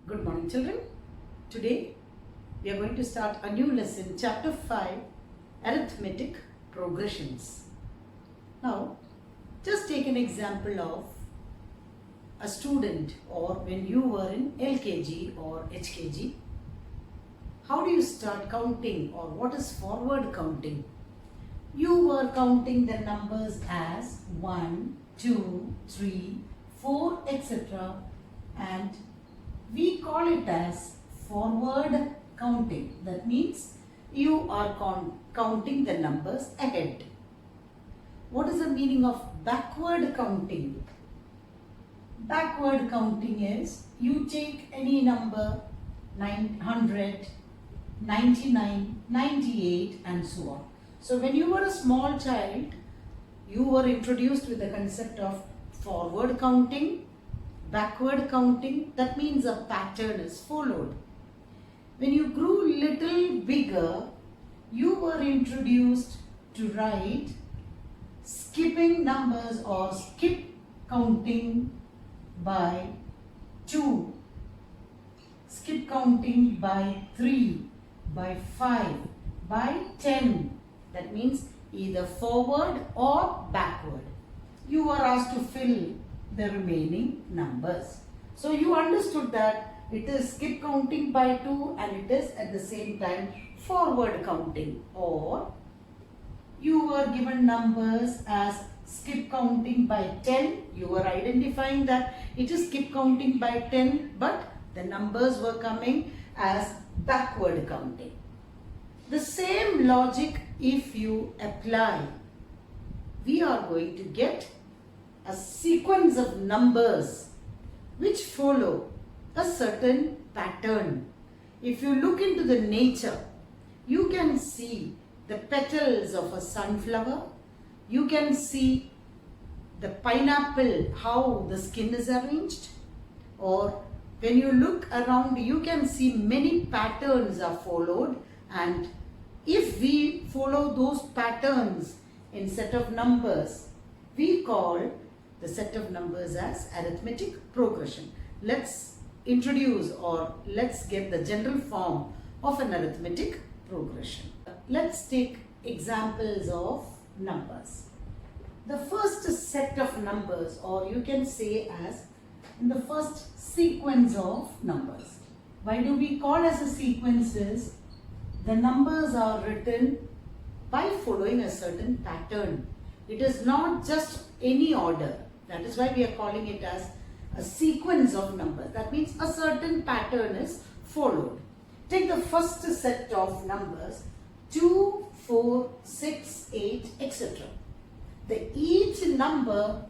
Good morning, children. Today we are going to start a new lesson, chapter 5, arithmetic progressions. Now, just take an example of a student or when you were in LKG or HKG. How do you start counting or what is forward counting? You were counting the numbers as 1, 2, 3, 4, etc. and we call it as forward counting. That means you are counting the numbers ahead. What is the meaning of backward counting? Backward counting is you take any number 900, 99, 98 and so on. So when you were a small child, you were introduced with the concept of forward counting, backward counting. That means a pattern is followed. When you grew little bigger, you were introduced to write skipping numbers or skip counting by 2, skip counting by 3, by 5, by 10. That means either forward or backward. You were asked to fill the remaining numbers. So you understood that it is skip counting by 2 and it is at the same time forward counting, or you were given numbers as skip counting by 10. You were identifying that it is skip counting by 10, but the numbers were coming as backward counting. The same logic if you apply, we are going to get a sequence of numbers which follow a certain pattern. If you look into the nature, you can see the petals of a sunflower. You can see the pineapple, how the skin is arranged. Or when you look around, you can see many patterns are followed, and if we follow those patterns in set of numbers, we call the set of numbers as arithmetic progression. Let's introduce or let's get the general form of an arithmetic progression. Let's take examples of numbers. The first set of numbers, or you can say as in the first sequence of numbers. Why do we call as a sequence? Is the numbers are written by following a certain pattern. It is not just any order. That is why we are calling it as a sequence of numbers. That means a certain pattern is followed. Take the first set of numbers 2, 4, 6, 8, etc. Each number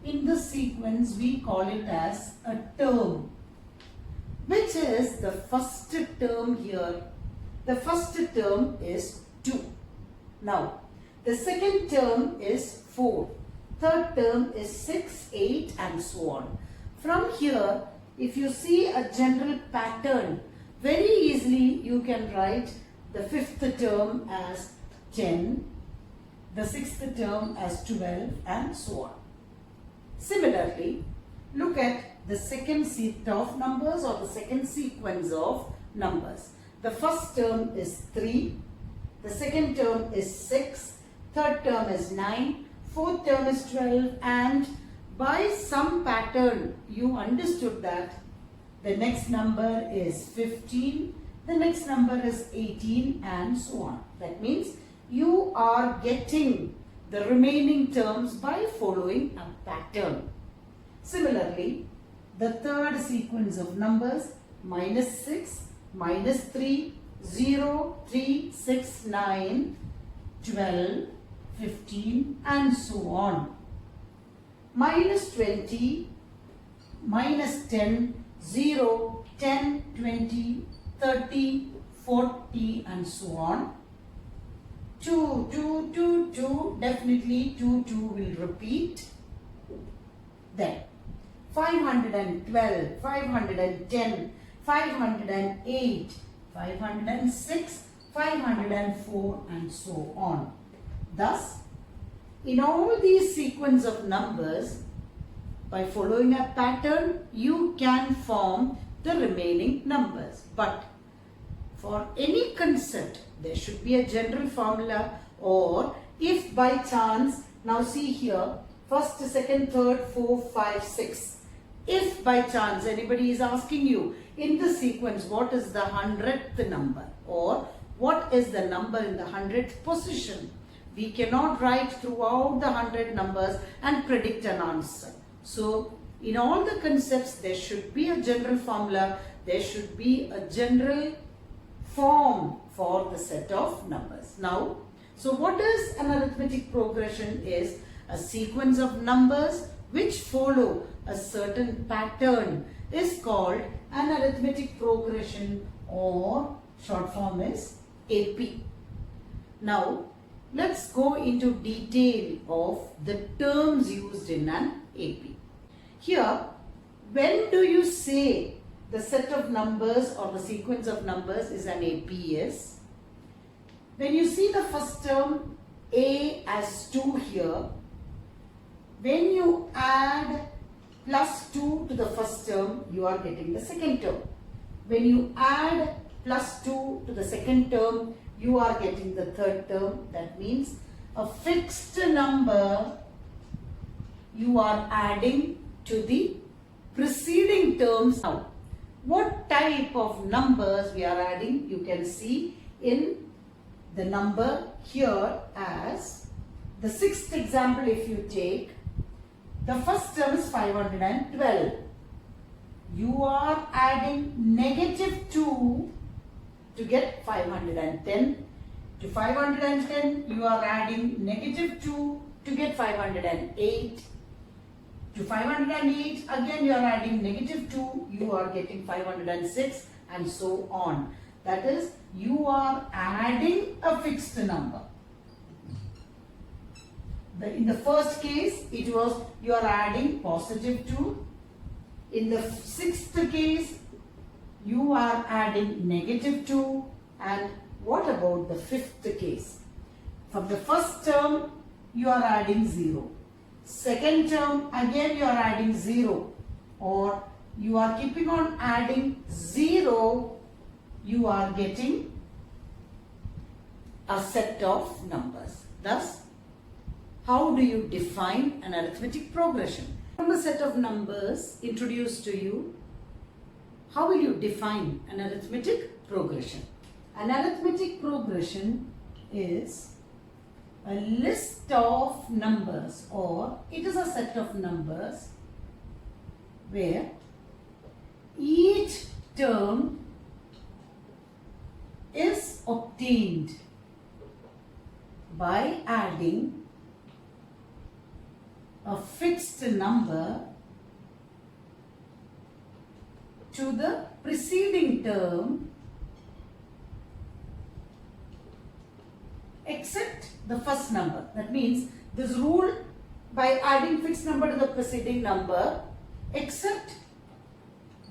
in the sequence we call it as a term. Which is the first term here? The first term is 2. Now, the second term is 4. Third term is 6, 8 and so on. From here, if you see a general pattern, very easily you can write the fifth term as 10, the sixth term as 12 and so on. Similarly, look at the second set of numbers or the second sequence of numbers. The first term is 3, the second term is 6, third term is 9, fourth term is 12, and by some pattern you understood that the next number is 15, the next number is 18 and so on. That means you are getting the remaining terms by following a pattern. Similarly, the third sequence of numbers -6, -3, 0, 3, 6, 9, 12, 15 and so on. -20, -10, 0, 10, 20, 30, 40 and so on. 2, 2, 2, 2, definitely 2, 2 will repeat. Then 512, 510, 508, 506, 504 and so on. Thus, in all these sequence of numbers, by following a pattern, you can form the remaining numbers. But for any concept, there should be a general formula, or if by chance, now see here, first, second, third, fourth, 5, 6. If by chance anybody is asking you in the sequence what is the 100th number or what is the number in the 100th position, we cannot write throughout the 100 numbers and predict an answer. So in all the concepts there should be a general formula, there should be a general form for the set of numbers. Now, so what is an arithmetic progression? Is a sequence of numbers which follow a certain pattern is called an arithmetic progression, or short form is AP. Now, let's go into detail of the terms used in an AP. Here, when do you say the set of numbers or the sequence of numbers is an AP? Is when you see the first term A as 2 here, when you add plus 2 to the first term, you are getting the second term. When you add plus 2 to the second term, you are getting the third term. That means a fixed number you are adding to the preceding terms. Now, what type of numbers we are adding, you can see in the number here as the sixth example. If you take the first term is 512, you are adding negative 2 to get 510. To 510 you are adding negative 2 to get 508. To 508 again you are adding negative 2, you are getting 506, and so on. That is, you are adding a fixed number. In the first case, it was you are adding positive 2. In the sixth case, you are adding negative 2. And what about the fifth case? From the first term, you are adding 0. Second term, again you are adding 0. Or you are keeping on adding 0, you are getting a set of numbers. Thus, how do you define an arithmetic progression? From a set of numbers introduced to you, how will you define an arithmetic progression? An arithmetic progression is a list of numbers, or it is a set of numbers where each term is obtained by adding a fixed number to the preceding term except the first number. That means this rule by adding fixed number to the preceding number except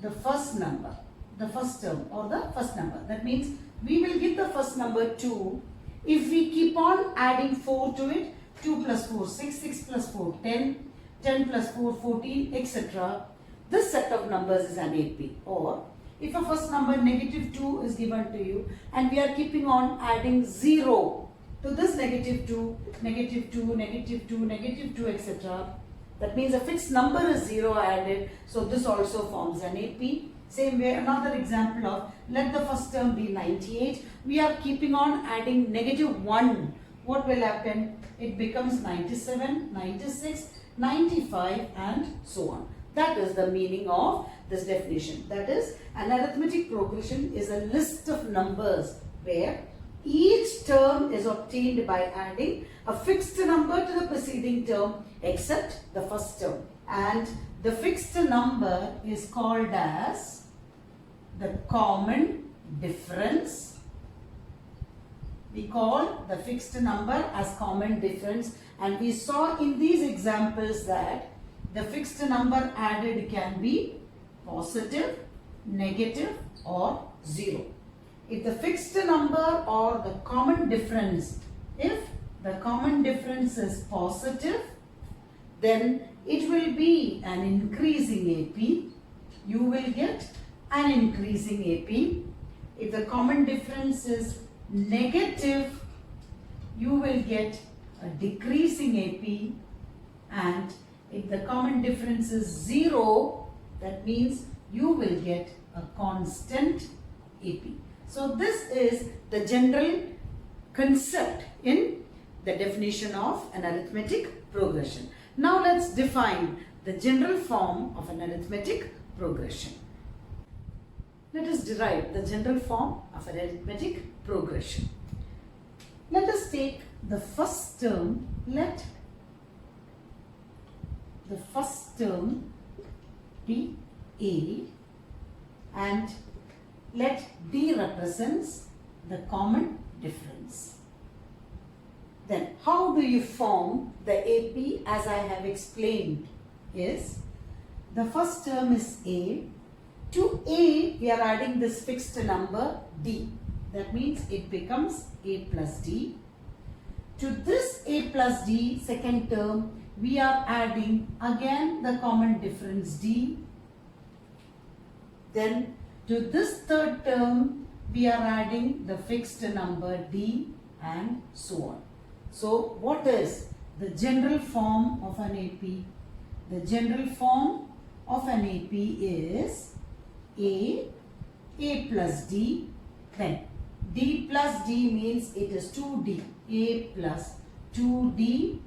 the first number, the first term or the first number. That means we will give the first number 2. If we keep on adding 4 to it, 2 plus 4, 6, 6 plus 4, 10, 10 plus 4, 14, etc. This set of numbers is an AP. Or if a first number negative 2 is given to you and we are keeping on adding 0 to this negative 2, negative 2, negative 2, negative 2, etc. That means a fixed number is 0 added. So this also forms an AP. Same way, another example of let the first term be 98. We are keeping on adding negative 1. What will happen? It becomes 97, 96, 95 and so on. That is the meaning of this definition. That is, an arithmetic progression is a list of numbers where each term is obtained by adding a fixed number to the preceding term except the first term. And the fixed number is called as the common difference. We call the fixed number as common difference, and we saw in these examples that the fixed number added can be positive, negative or 0. If the fixed number or the common difference, if the common difference is positive, then it will be an increasing AP. You will get an increasing AP. If the common difference is negative, you will get a decreasing AP, and if the common difference is 0, that means you will get a constant AP. So this is the general concept in the definition of an arithmetic progression. Now let's define the general form of an arithmetic progression. Let us derive the general form of an arithmetic progression. Let us take the first term. Let the first term be A, and let D represents the common difference. Then how do you form the AP as I have explained is, the first term is A. To A we are adding this fixed number D. That means it becomes A plus D. To this A plus D second term we are adding again the common difference D. Then to this third term we are adding the fixed number D, and so on. So what is the general form of an AP? The general form of an AP is A plus D, then D plus D means it is 2D, A plus 2D,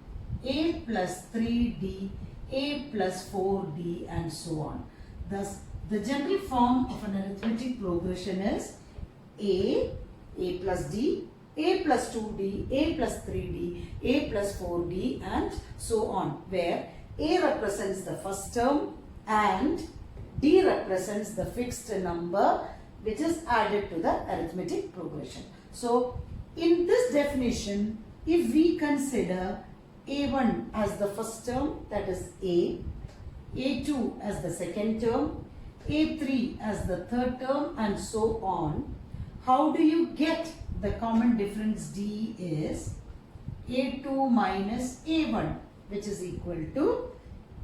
A plus 3D, A plus 4D, and so on. Thus, the general form of an arithmetic progression is A plus D, A plus 2D, A plus 3D, A plus 4D, and so on, where A represents the first term and D represents the fixed number which is added to the arithmetic progression. So, in this definition, if we consider A1 as the first term, that is A, A2 as the second term, A3 as the third term, and so on, how do you get the common difference D is A2 minus A1, which is equal to,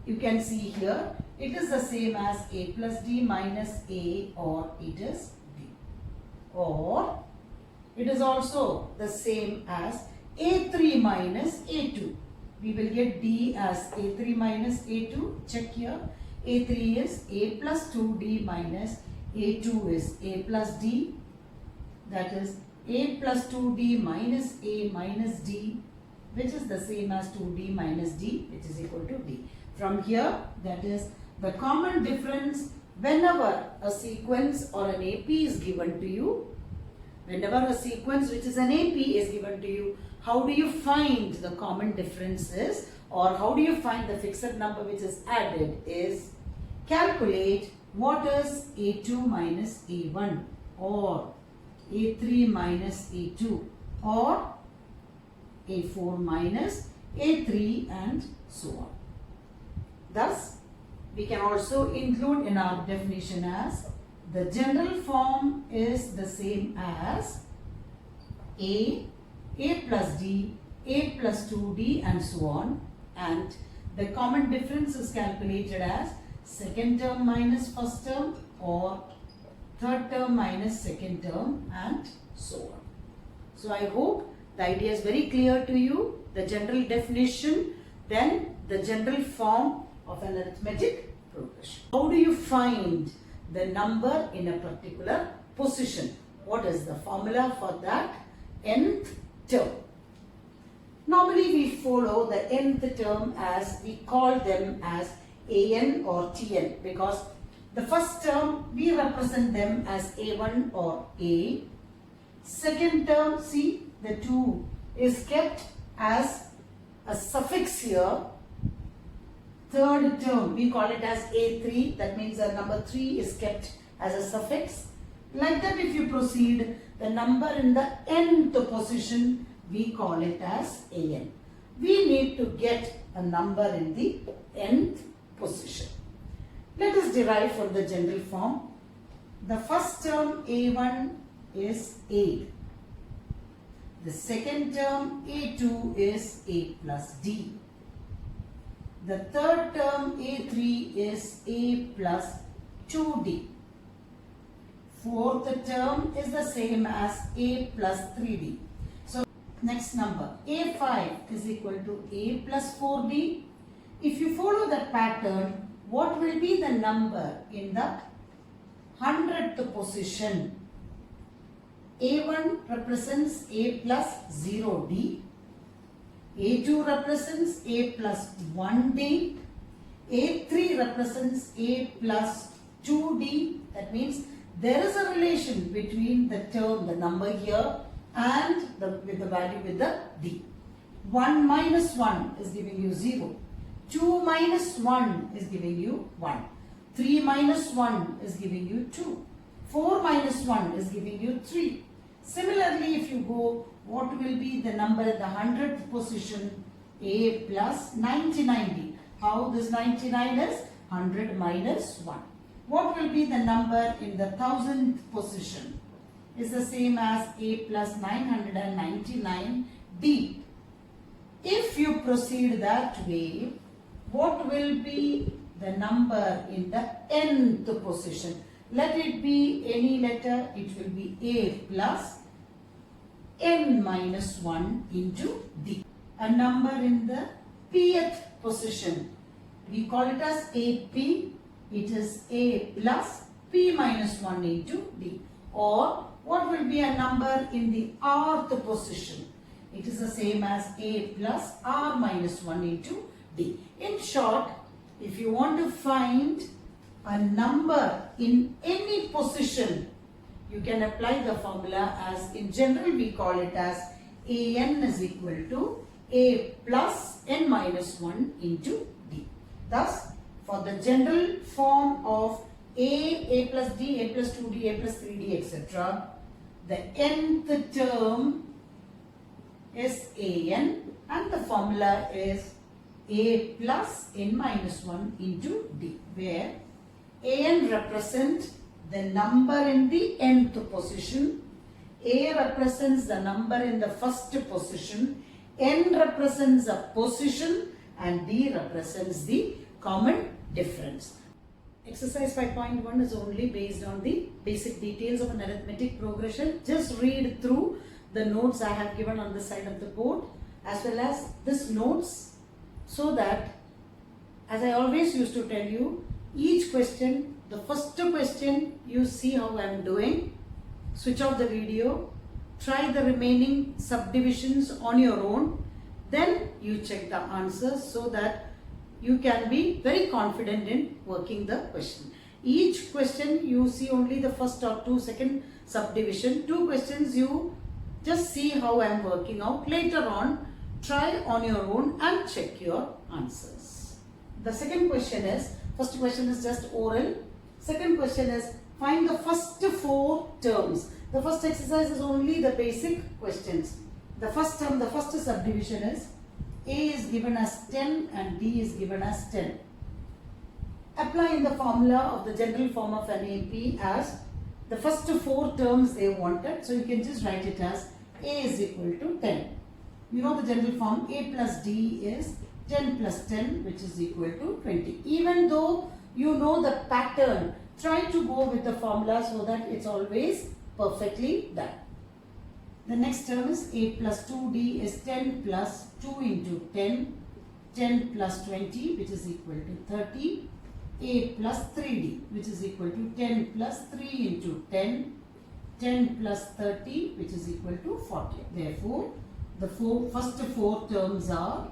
you can see here, it is the same as A plus D minus A, or it is D. Or it is also the same as A3 minus A2. We will get D as A3 minus A2. Check here. A3 is A plus 2D minus A2 is A plus D. That is A plus 2D minus A minus D, which is the same as 2D minus D, which is equal to D. From here, that is the common difference whenever a sequence or an AP is given to you. Whenever a sequence which is an AP is given to you, how do you find the common differences, or how do you find the fixed number which is added is calculate what is A2 minus A1, or A3 minus A2, or A4 minus A3, and so on. Thus, we can also include in our definition as the general form is the same as A plus D, A plus 2D, and so on, and the common difference is calculated as second term minus first term, or third term minus second term, and so on. So I hope the idea is very clear to you. The general definition, then the general form of an arithmetic progression. How do you find the number in a particular position? What is the formula for that? Nth term. Normally we follow the nth term as, we call them as An or Tn, because the first term we represent them as A1 or A. Second term, see, the 2 is kept as a suffix here. Third term we call it as A3, that means the number 3 is kept as a suffix. Like that, if you proceed, the number in the nth position we call it as An. We need to get a number in the nth position. Let us derive for the general form. The first term A1 is A. The second term A2 is A plus D. The third term A3 is A plus 2D. Fourth term is the same as a plus 3d. So next number, a5 is equal to a plus 4d. If you follow that pattern, what will be the number in the 100th position? A1 represents a plus 0d. A2 represents a plus 1d. A3 represents a plus 2d. That means there is a relation between the term, the number here, and with the value with the d. 1 minus 1 is giving you 0. 2 minus 1 is giving you 1. 3 minus 1 is giving you 2. 4 minus 1 is giving you 3. Similarly, if you go, what will be the number at the 100th position? A plus 99d. How this 99 is? 100 minus 1. What will be the number in the 1000th position? Is the same as a plus 999d. If you proceed that way, what will be the number in the nth position? Let it be any letter, it will be a plus n minus 1 into d. A number in the pth position, we call it as ap, it is a plus p minus 1 into d. Or what will be a number in the rth position? It is the same as a plus r minus 1 into d. In short, if you want to find a number in any position, you can apply the formula as in general we call it as an is equal to a plus n minus 1 into d. Thus, for the general form of a plus d, a plus 2d, a plus 3d, etc., the nth term is an and the formula is a plus n minus 1 into d, where an represents the number in the nth position, a represents the number in the first position, n represents a position, and d represents the common difference. Exercise 5.1 is only based on the basic details of an arithmetic progression. Just read through the notes I have given on the side of the board as well as this notes, so that, as I always used to tell you, each question, the first question you see how I am doing, switch off the video, try the remaining subdivisions on your own, then you check the answers so that you can be very confident in working the question. Each question you see only the first or second subdivision. 2 questions you just see how I am working out. Later on, try on your own and check your answers. The second question is, first question is just oral. Second question is, find the first 4 terms. The first exercise is only the basic questions. The first term, the first subdivision is a is given as 10 and d is given as 10. Apply in the formula of the general form of an AP as the first 4 terms they wanted. So you can just write it as a is equal to 10. You know the general form, a plus d is 10 plus 10, which is equal to 20. Even though you know the pattern, try to go with the formula so that it's always perfectly done. The next term is a plus 2d is 10 plus 2 into 10, 10 plus 20, which is equal to 30, a plus 3d, which is equal to 10 plus 3 into 10, 10 plus 30, which is equal to 40. Therefore, the first four terms are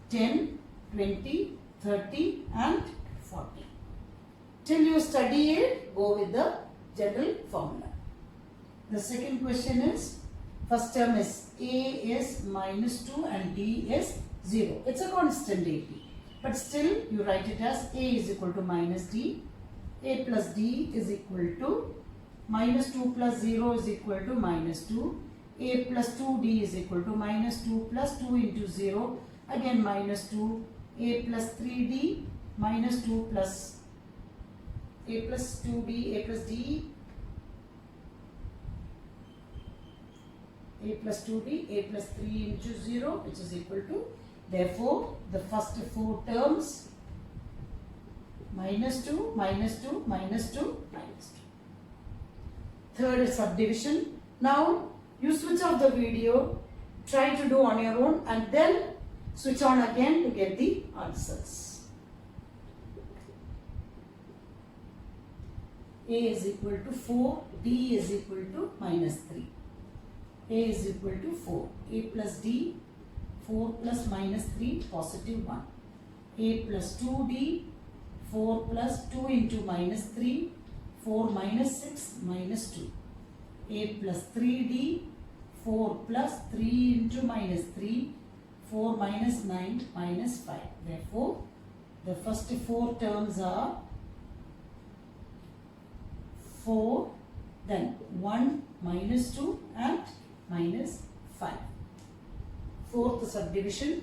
10, 20, 30 and 40. Till you study it, go with the general formula. The second question is, first term is a is minus 2 and d is 0. It's a constant AP. But still you write it as a is equal to minus d, a plus d is equal to minus 2 plus 0 is equal to minus 2, a plus 2d is equal to minus 2 plus 2 into 0, again minus 2, a plus 3d minus 2 plus a plus 2d, a plus d, a plus 2d, a plus 3 into 0, which is equal to, therefore, the first 4 terms minus 2, minus 2, minus 2, minus 2. Third is subdivision. Now you switch off the video, try to do on your own and then switch on again to get the answers. A is equal to 4, D is equal to minus 3. A is equal to 4. A plus D, 4 plus minus 3, positive 1. A plus 2D, 4 plus 2 into minus 3, 4 minus 6, minus 2. A plus 3D, 4 plus 3 into minus 3, 4 minus 9, minus 5. Therefore, the first 4 terms are 4, then 1, minus 2 and minus 5. Fourth subdivision,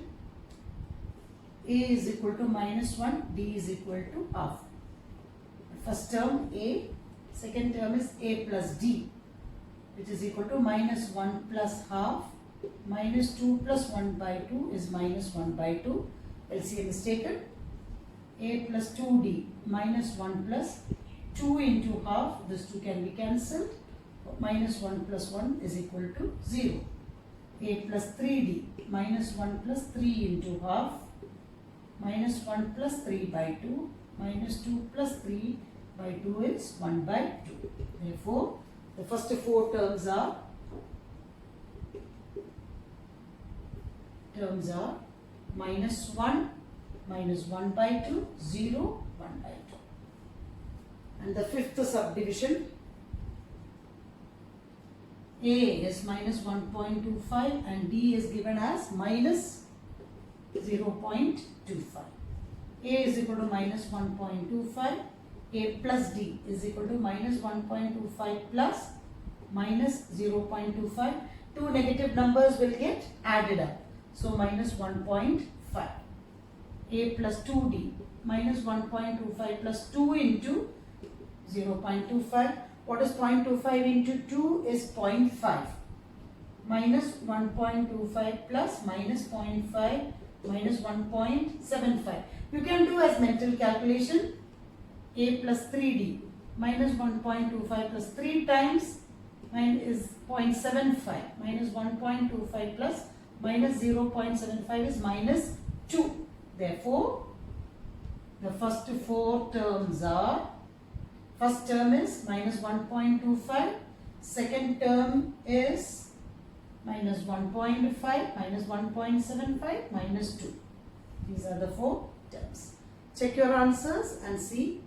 A is equal to minus 1, D is equal to half. First term A, second term is A plus D, which is equal to minus 1 plus half, minus 2 plus 1 by 2 is minus 1 by 2. LCM is taken. A plus 2D minus 1 plus 2 into half, this 2 can be cancelled. Minus 1 plus 1 is equal to 0. A plus 3D minus 1 plus 3 into half, minus 1 plus 3 by 2, minus 2 plus 3 by 2 is 1 by 2. Therefore, the first 4 terms are minus 1, minus 1 by 2, 0, 1 by 2. And the fifth subdivision, A is minus 1.25 and D is given as minus 0.25. A is equal to minus 1.25. A plus D is equal to minus 1.25 plus minus 0.25. Two negative numbers will get added up. So minus 1.5. A plus 2D minus 1.25 plus 2 into 0.25. What is 0.25 into 2 is 0.5. Minus 1.25 plus minus 0.5 minus 1.75. You can do as mental calculation. A plus 3D minus 1.25 plus 3 times is 0.75. Minus 1.25 plus minus 0.75 is minus 2. Therefore, the first 4 terms are, first term is minus 1.25, second term is minus 1.5, minus 1.75, minus 2. These are the 4 terms. Check your answers and see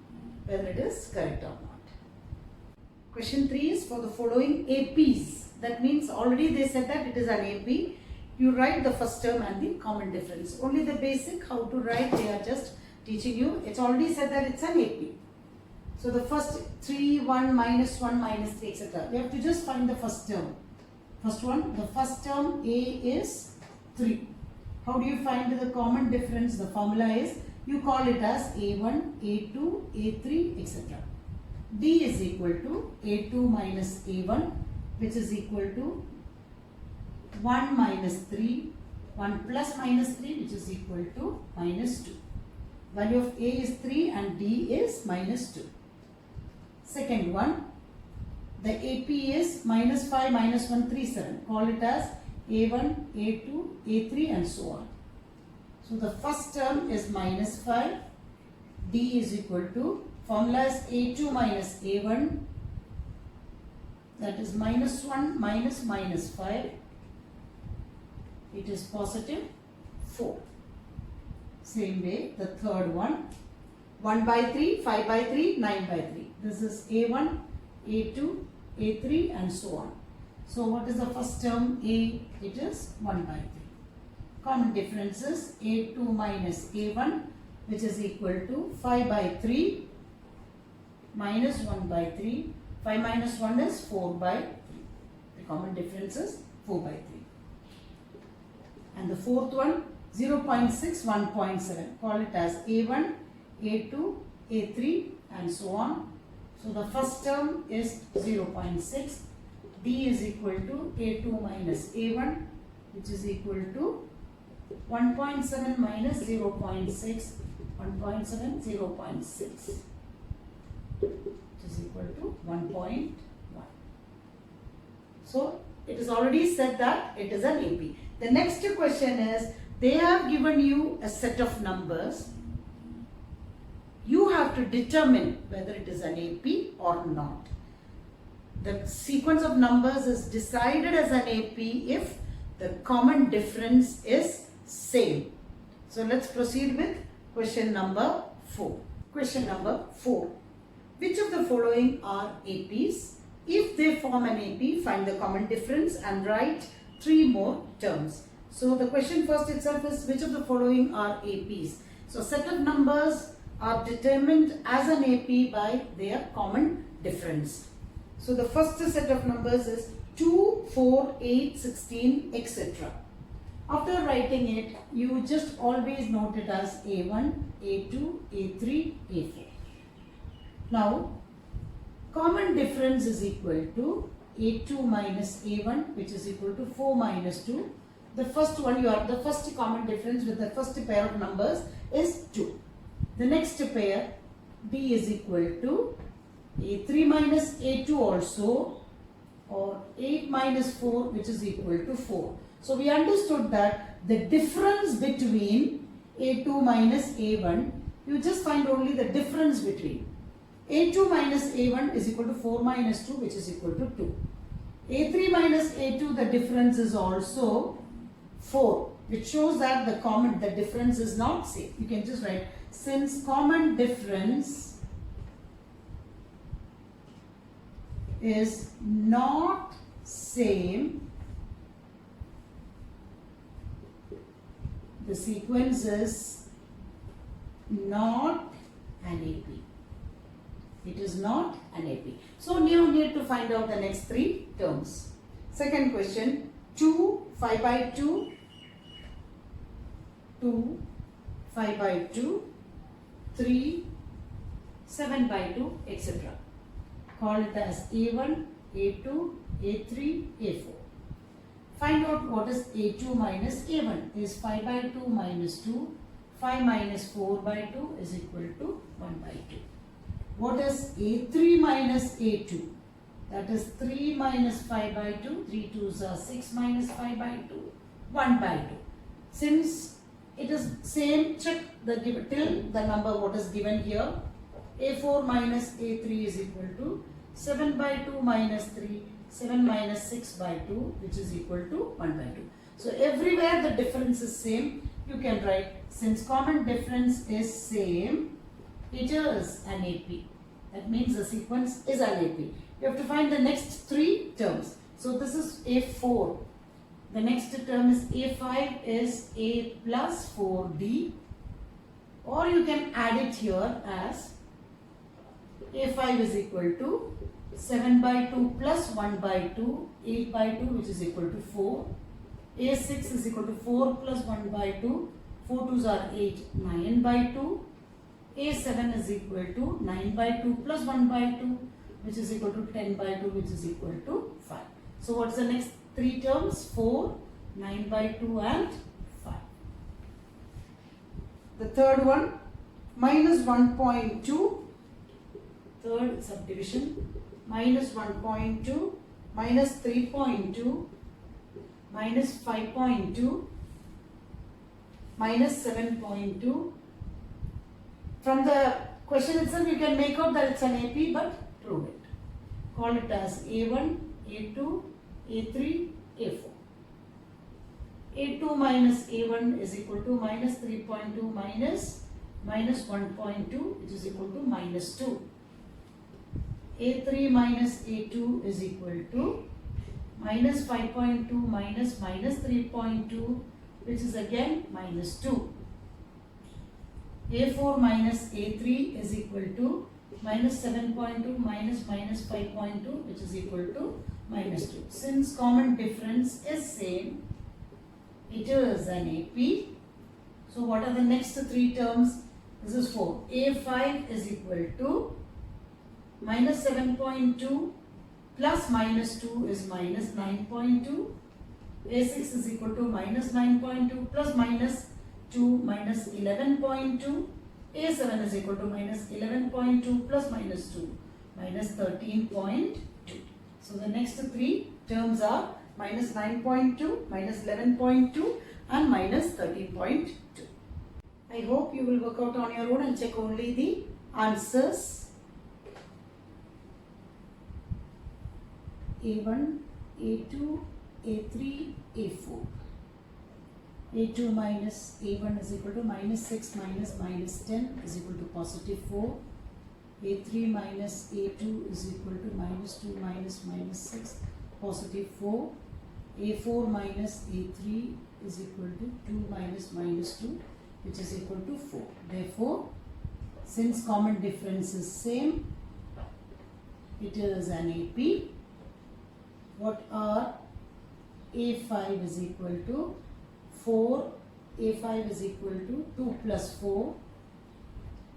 whether it is correct or not. Question 3 is for the following APs. That means already they said that it is an AP. You write the first term and the common difference. Only the basic how to write they are just teaching you. It's already said that it's an AP. So the first 3, 1, minus 1, minus 3, etc. We have to just find the first term. First one, the first term A is 3. How do you find the common difference? The formula is, you call it as A1, A2, A3, etc. D is equal to A2 minus A1, which is equal to 1 minus 3, 1 plus minus 3, which is equal to minus 2. Value of A is 3 and D is minus 2. Second one, the AP is minus 5, minus 1, 3, 7. Call it as A1, A2, A3 and so on. So the first term is minus 5. D is equal to, formula is A2 minus A1. That is minus 1 minus minus 5. It is positive 4. Same way, the third one, 1 by 3, 5 by 3, 9 by 3. This is A1, A2, A3 and so on. So what is the first term A? It is 1 by 3. Common differences, A2 minus A1, which is equal to 5 by 3 minus 1 by 3. 5 minus 1 is 4 by 3. The common difference is 4 by 3. And the fourth one, 0.6, 1.7. Call it as A1, A2, A3 and so on. So the first term is 0.6. D is equal to A2 minus A1, which is equal to 1.7 minus 0.6, 1.7, 0.6, which is equal to 1.1. So it is already said that it is an AP. The next question is, they have given you a set of numbers. You have to determine whether it is an AP or not. The sequence of numbers is decided as an AP if the common difference is same. So let's proceed with question number 4. Question number 4. Which of the following are APs? If they form an AP, find the common difference and write 3 more terms. So the question first itself is, which of the following are APs? So set of numbers are determined as an AP by their common difference. So the first set of numbers is 2, 4, 8, 16, etc. After writing it, you just always note it as A1, A2, A3, A4. Now, common difference is equal to A2 minus A1, which is equal to 4 minus 2. The first one, the first common difference with the first pair of numbers is 2. The next pair, B is equal to A3 minus A2 also, or 8 minus 4, which is equal to 4. So we understood that the difference between A2 minus A1, you just find only the difference between. A2 minus A1 is equal to 4 minus 2, which is equal to 2. A3 minus A2, the difference is also 4, which shows that the difference is not same. You can just write, since common difference is not same, the sequence is not an AP. It is not an AP. So you need to find out the next 3 terms. Second question, 2, 5 by 2, 2, 5 by 2, 3, 7 by 2, etc. Call it as A1, A2, A3, A4. Find out what is A2 minus A1 is 5 by 2 minus 2. 5 minus 4 by 2 is equal to 1 by 2. What is A3 minus A2? That is 3 minus 5 by 2. 3 2s are 6 minus 5 by 2. 1 by 2. Since it is same, check the till the number what is given here. A4 minus A3 is equal to 7 by 2 minus 3. 7 minus 6 by 2, which is equal to 1 by 2. So everywhere the difference is same, you can write, since common difference is same, it is an AP. That means the sequence is an AP. You have to find the next 3 terms. So this is A4. The next term is A5 is A plus 4D, or you can add it here as A5 is equal to 7 by 2 plus 1 by 2, 8 by 2, which is equal to 4. A6 is equal to 4 plus 1 by 2, 4 2s are 8, 9 by 2. A7 is equal to 9 by 2 plus 1 by 2, which is equal to 10 by 2, which is equal to 5. So what's the next 3 terms? 4, 9 by 2 and 5. The third one, minus 1.2, third subdivision, minus 1.2, minus 3.2, minus 5.2, minus 7.2. From the question itself, you can make out that it's an AP, but prove it. Call it as A1, A2, A3, A4. A2 minus A1 is equal to minus 3.2 minus 1.2, which is equal to minus 2. A3 minus A2 is equal to minus 5.2 minus 3.2, which is again minus 2. A4 minus A3 is equal to minus 7.2 minus 5.2, which is equal to minus 2. Since common difference is same, it is an AP. So what are the next 3 terms? This is 4. A5 is equal to minus 7.2 plus minus 2 is minus 9.2. A6 is equal to minus 9.2 plus minus 2 minus 11.2. A7 is equal to minus 11.2 plus minus 2, minus 13.2. So the next three terms are minus 9.2, minus 11.2 and minus 13.2. I hope you will work out on your own and check only the answers. A1, A2, A3, A4. A2 minus A1 is equal to minus 6 minus minus 10 is equal to positive 4. A3 minus A2 is equal to minus 2 minus minus 6 positive 4. A4 minus A3 is equal to 2 minus minus 2 which is equal to 4. Therefore, since common difference is same, it is an AP. What are A5 is equal to 4, A5 is equal to 2 plus 4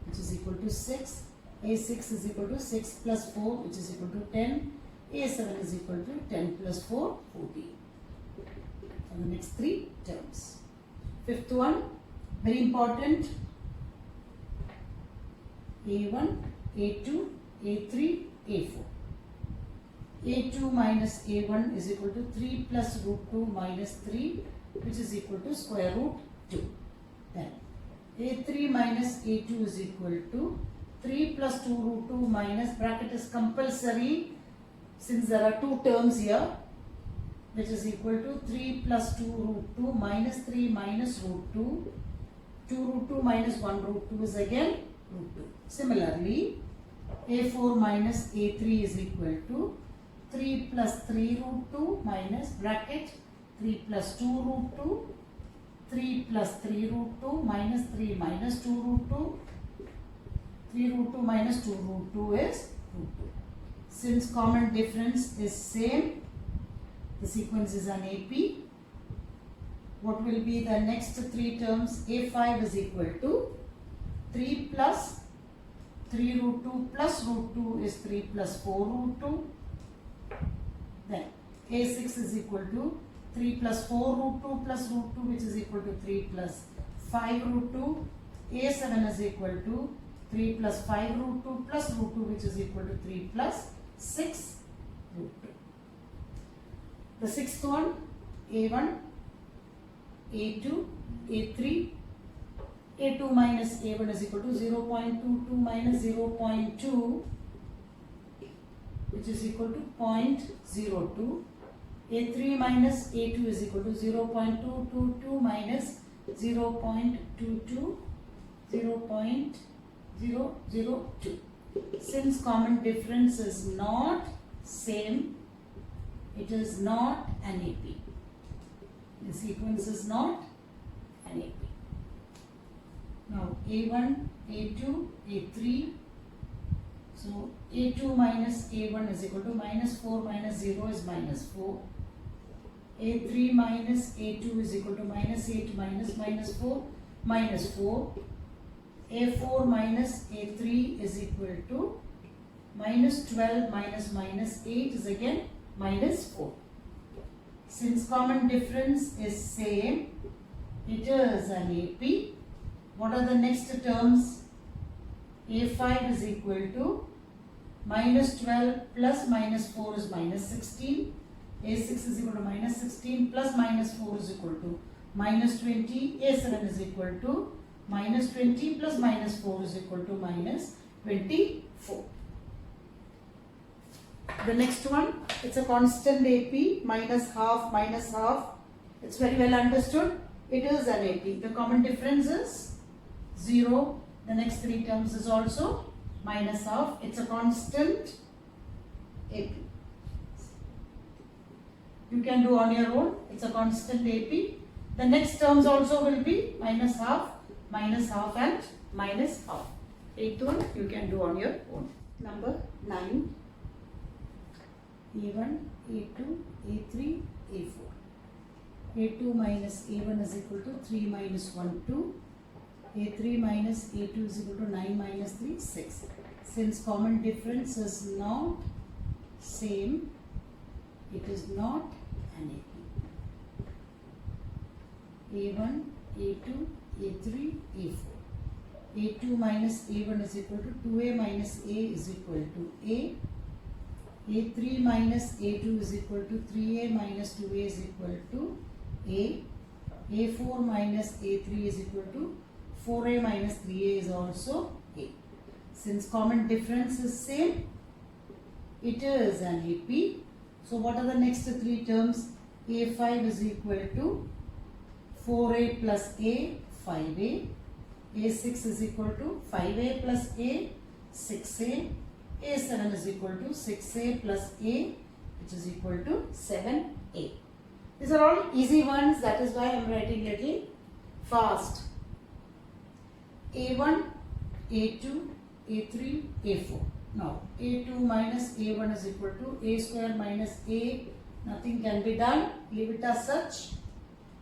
which is equal to 6, A6 is equal to 6 plus 4 which is equal to 10, A7 is equal to 10 plus 4, 14. For the next three terms. Fifth one, very important, A1, A2, A3, A4. A2 minus A1 is equal to 3 plus root 2 minus 3 which is equal to square root 2. Then A3 minus A2 is equal to 3 plus 2 root 2 minus, bracket is compulsory since there are two terms here, which is equal to 3 plus 2 root 2 minus 3 minus root 2. 2 root 2 minus 1 root 2 is again root 2. Similarly, A4 minus A3 is equal to 3 plus 3 root 2 minus, bracket, 3 plus 2 root 2, 3 plus 3 root 2 minus 3 minus 2 root 2, 3 root 2 minus 2 root 2 is root 2. Since common difference is same, the sequence is an AP. What will be the next three terms? A5 is equal to 3 plus 3 root 2 plus root 2 is 3 plus 4 root 2. Then A6 is equal to 3 plus 4 root 2 plus root 2 which is equal to 3 plus 5 root 2. A7 is equal to 3 plus 5 root 2 plus root 2 which is equal to 3 plus 6 root 2. The sixth one, A1, A2, A3, A2 minus A1 is equal to 0.22 minus 0.2 which is equal to 0.02. A3 minus A2 is equal to 0.222 minus 0.22, 0.002. Since common difference is not same, it is not an AP. The sequence is not an AP. Now A1, A2, A3. So A2 minus A1 is equal to minus 4 minus 0 is minus 4. A3 minus A2 is equal to minus 8 minus minus 4 minus 4. A4 minus A3 is equal to minus 12 minus minus 8 is again minus 4. Since common difference is same, it is an AP. What are the next terms? A5 is equal to minus 12 plus minus 4 is minus 16. A6 is equal to minus 16 plus minus 4 is equal to minus 20. A7 is equal to minus 20 plus minus 4 is equal to minus 24. The next one, it's a constant AP, minus half, minus half. It's very well understood. It is an AP. The common difference is 0. The next three terms is also minus half. It's a constant AP. You can do on your own. It's a constant AP. The next terms also will be minus half and minus half. Eighth one you can do on your own. Number 9. A1, A2, A3, A4. A2 minus A1 is equal to 3 minus 1, 2. A3 minus A2 is equal to 9 minus 3, 6. Since common difference is not same, it is not an AP. A1, A2, A3, A4. A2 minus A1 is equal to 2A minus A is equal to A. A3 minus A2 is equal to 3A minus 2A is equal to A. A4 minus A3 is equal to 4A minus 3A is also A. Since common difference is same, it is an AP. So what are the next three terms? A5 is equal to 4A plus A, 5A. A6 is equal to 5A plus A, 6A. A7 is equal to 6A plus A, which is equal to 7A. These are all easy ones, that is why I am writing little fast. A1, A2, A3, A4. Now, A2 minus A1 is equal to A square minus A. Nothing can be done. Leave it as such.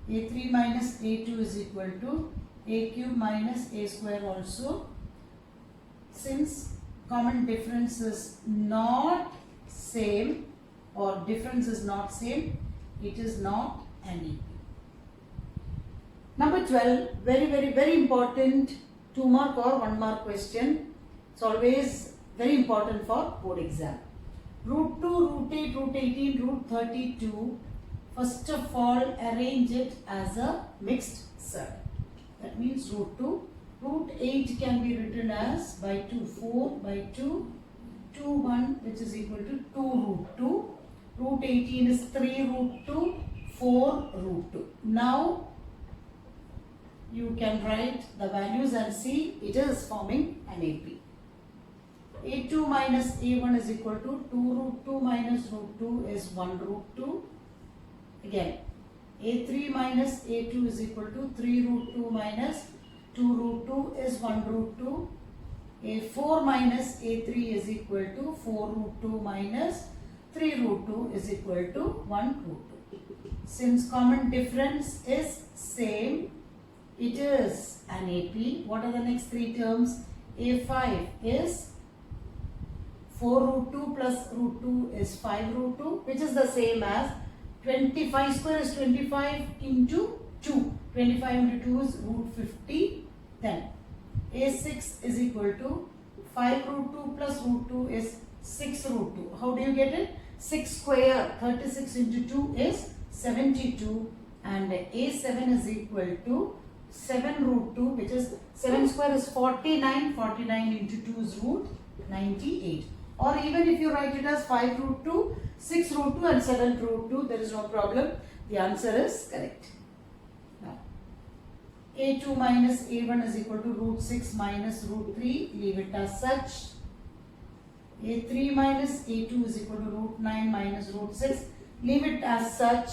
A3 minus A2 is equal to A cube minus A square also. Since common difference is not same or difference is not same, it is not an EP. Number 12, very important 2 mark or 1 mark question. It's always very important for board exam. Root 2, root 8, root 18, root 32. First of all, arrange it as a mixed set. That means root 2. Root 8 can be written as by 2, 4 by 2, 2, 1, which is equal to 2 root 2. Root 18 is 3 root 2, 4 root 2. Now, you can write the values and see it is forming an AP. A2 minus A1 is equal to 2 root 2 minus root 2 is 1 root 2. Again, A3 minus A2 is equal to 3 root 2 minus 2 root 2 is 1 root 2. A4 minus A3 is equal to 4 root 2 minus 3 root 2 is equal to 1 root 2. Since common difference is same, it is an AP. What are the next three terms? A5 is 4 root 2 plus root 2 is 5 root 2, which is the same as 25 square is 25 into 2. 25 into 2 is root 50. Then A6 is equal to 5 root 2 plus root 2 is 6 root 2. How do you get it? 6 square, 36 into 2 is 72, and A7 is equal to 7 root 2, which is 7 square is 49, 49 into 2 is root 98. Or even if you write it as 5 root 2, 6 root 2 and 7 root 2, there is no problem. The answer is correct. Now, A2 minus A1 is equal to root 6 minus root 3. Leave it as such. A3 minus A2 is equal to root 9 minus root 6. Leave it as such.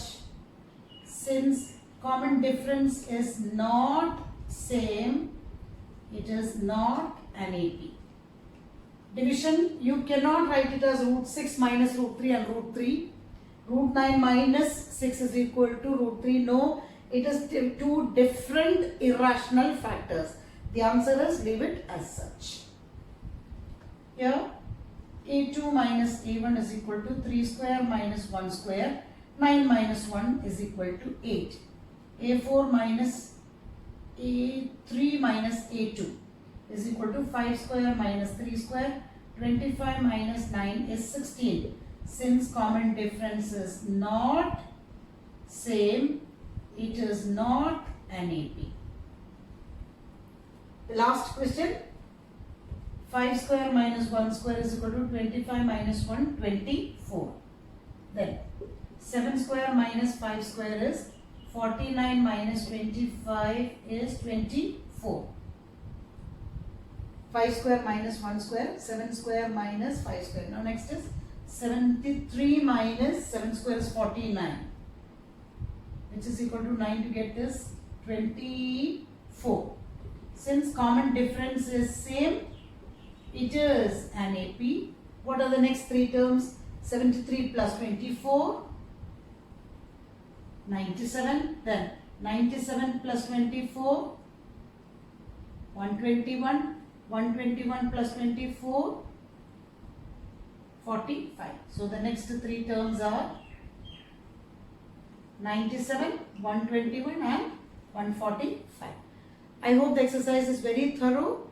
Since common difference is not same, it is not an AP. Division, you cannot write it as root 6 minus root 3 and root 3. Root 9 minus 6 is equal to root 3. No, it is two different irrational factors. The answer is leave it as such. Here, A2 minus A1 is equal to 3 square minus 1 square. 9 minus 1 is equal to 8. A4 minus A3 minus A2 is equal to 5 square minus 3 square. 25 minus 9 is 16. Since common difference is not same, it is not an AP. The last question. 5 square minus 1 square is equal to 25 minus 1, 24. Then 7 square minus 5 square is 49 minus 25 is 24. 5 square minus 1 square, 7 square minus 5 square. Now next is 73 minus 7 square is 49, which is equal to 9 to get this 24. Since common difference is same, it is an AP. What are the next three terms? 73 plus 24, 97. Then 97 plus 24, 121. 121 plus 24, 45. So the next three terms are 97, 121 and 145. I hope the exercise is very thorough